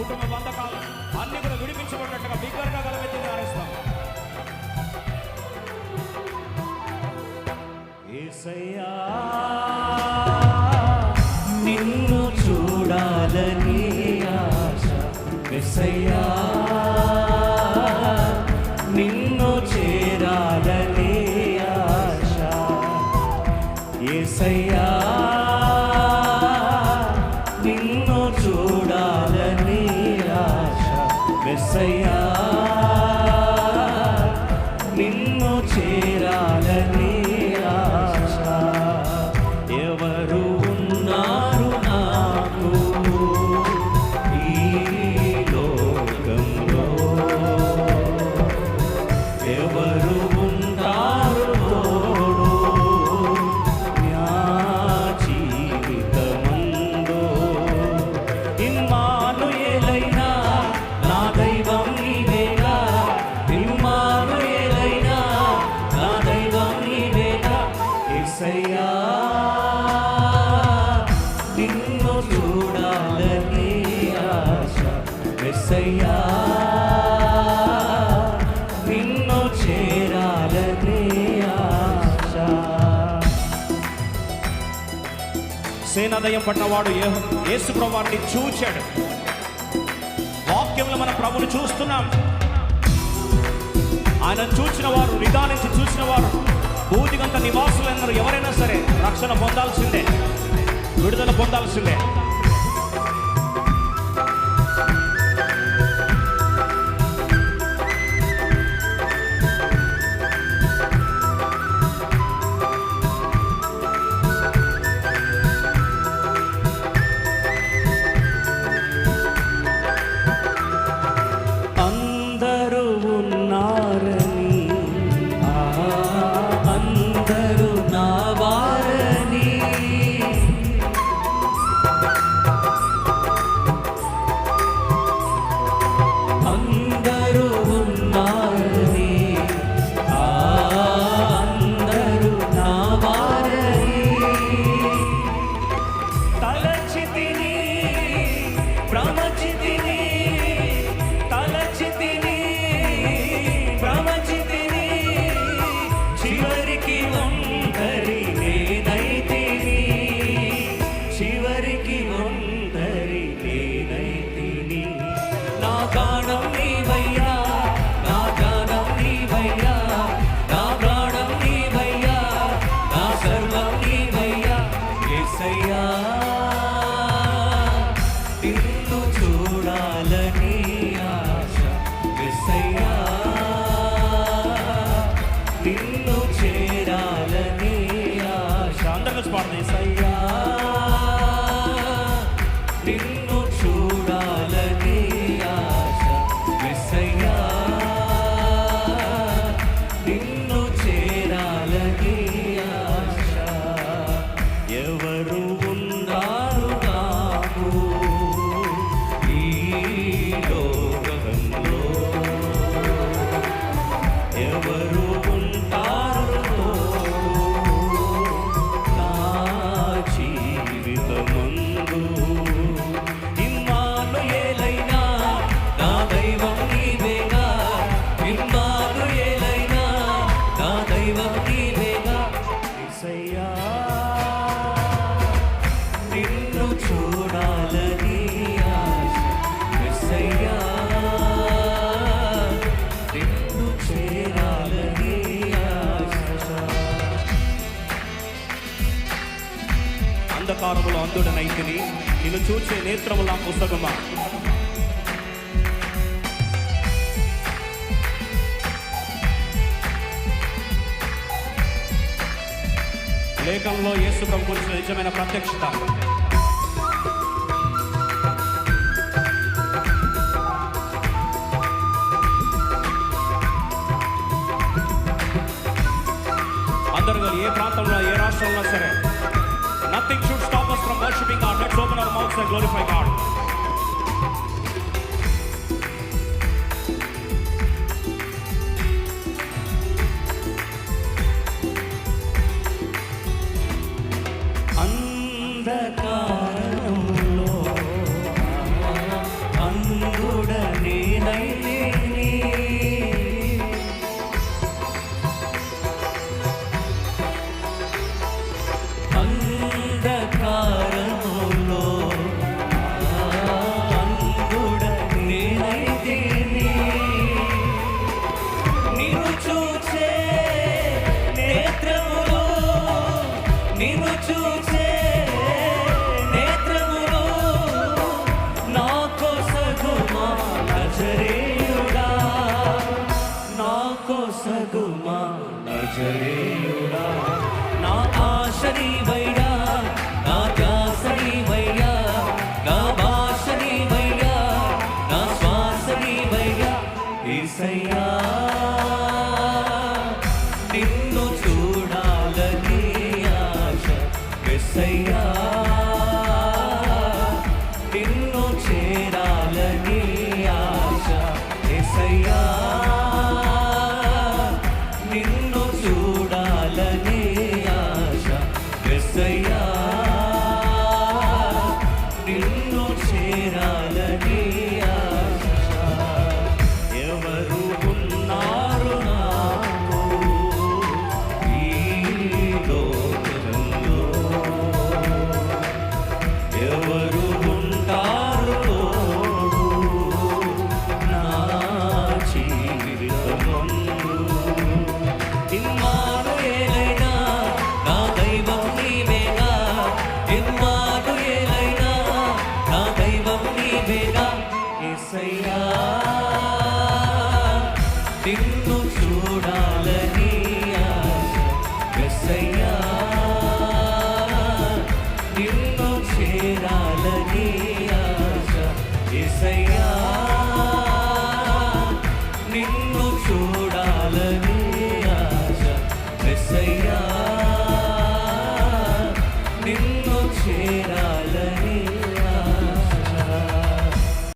కుటుంబ బంధకాలు అన్ని కూడా విడిపించబడినట్టుగా బిగ్గరగా గలమెత్తి ఆరేస్తాం. యేసయ్యా నిన్ను చూడాలని ఆశ, యేసయ్యా నిన్ను చేరాలని ఆశ, యేసయ్యా నిన్ను చూడాలని ఆశ, యేసయ్యా నిన్ను చేరాలని ఆశ. ఎవరు ఉన్నారు నాకు ఈ లోకంలో, ఎవరు ఉంటారు తోడు నా జీవితమందు. ఇమ్మానుయేలైనా నా దైవం నీవేగా, ఇమ్మానుయేలైనా నా దైవం నీవేగా. యేసయ్యా నిన్ను చూడాలని ఆశ, యేసయ్యా నిన్ను చేరాలని ఆశ. సేనాదయం పడినవాడు యేసు ప్రభువాన్ని చూచాడు. వాక్యంలో మన ప్రభుని చూస్తున్నాం. ఆయన చూచిన వారు, నిదానించి చూసిన వారు, భూదిగంత నివాసులైన ఎవరైనా సరే రక్షణ పొందాల్సిందే, విడుదల పొందాల్సిందే. అందరూ ఉన్నారని, అందరూ నా వారని, అందరూ ఉన్నారని, అందరూ నా వారని తలచితిని, భ్రమచితిని, తలచితిని, భ్రమచితిని, చివరికి ఒంటరి నేనైతిని, చివరికి ఒంటరి నేనైతిని. నా ప్రాణం నీవయ్యా, నా ప్రాణం నీవయ్యా, నా ప్రాణం నీవయ్యా, నా సర్వం నీవయ్యా. యేసయ్యా నిన్ను చూడాలని ఆశ, యేసయ్యా నిన్ను చేరాలని ఆశ. అందరూ పాడతాం. యేసయ్యా నిన్ను చూడాలని ఆశ, యేసయ్యా నిన్ను చేరాలని ఆశ. ఎవరు ఉన్నారు నాకు ఈ లోకంలో, ఎవరు ఉంటారు తోడు నా జీవితమందు. ఇమ్మానుయేలైనా నా దైవం నీవేగా, ఇమ్మానుయేలైనా నా దైవం నీవేగా. యేసయ్యా నిన్ను చూడాలని ఆశ, యేసయ్యా నిన్ను చేరాలని ఆశ. అంధకారములో అంధుడనైతిని, నిన్ను చూచే నేత్రముల పుస్తకమా. లేఖంలో యేసు ప్రభు గురించిన నిజమైన ప్రత్యక్షత. అందరూ ఏ ప్రాంతంలో, ఏ రాష్ట్రంలో సరే, nothing should stop us from worshiping God. Let's open our mouths and glorify God. అంధకారంలో నేనైతేనే అంధకారములో అంధుడ నేనైతేనే నిన్ను చూచే నేత్రములో నిన్ను చూచే నేత్రములో నా కొసగుమా నజరేయుడా నా కొసగుమా నజరేయుడా నా ఆశ నీవయ్యా నా ధ్యాస నీవయ్యా నా భాష నీవయ్యా నా శ్వాస నీవయ్యా యేసయ్యా నిన్ను చూడాలని ఆశ యేసయ్యా నిన్ను చేరాలని ఆశ యేసయ్యా నిన్ను చూడాలని ఆశ యేసయ్యా నిన్ను చేరాలని ఆశ ఎవరు ఉన్నారు నాకు ఈ లోకంలో ఎవరు ఉంటారు తోడు నా జీవితమందు ఇమ్మానుయేలైనా నా దైవం నీవేగా ఇమ్మానుయేలైనా నా దైవం నీవేగా యేసయ్యా నిన్ను చూడాలని ఆశ యేసయ్యా నిన్ను చేరాలని ఆశ యేసయ్యా నిన్ను చూడాలని ఆశ యేసయ్యా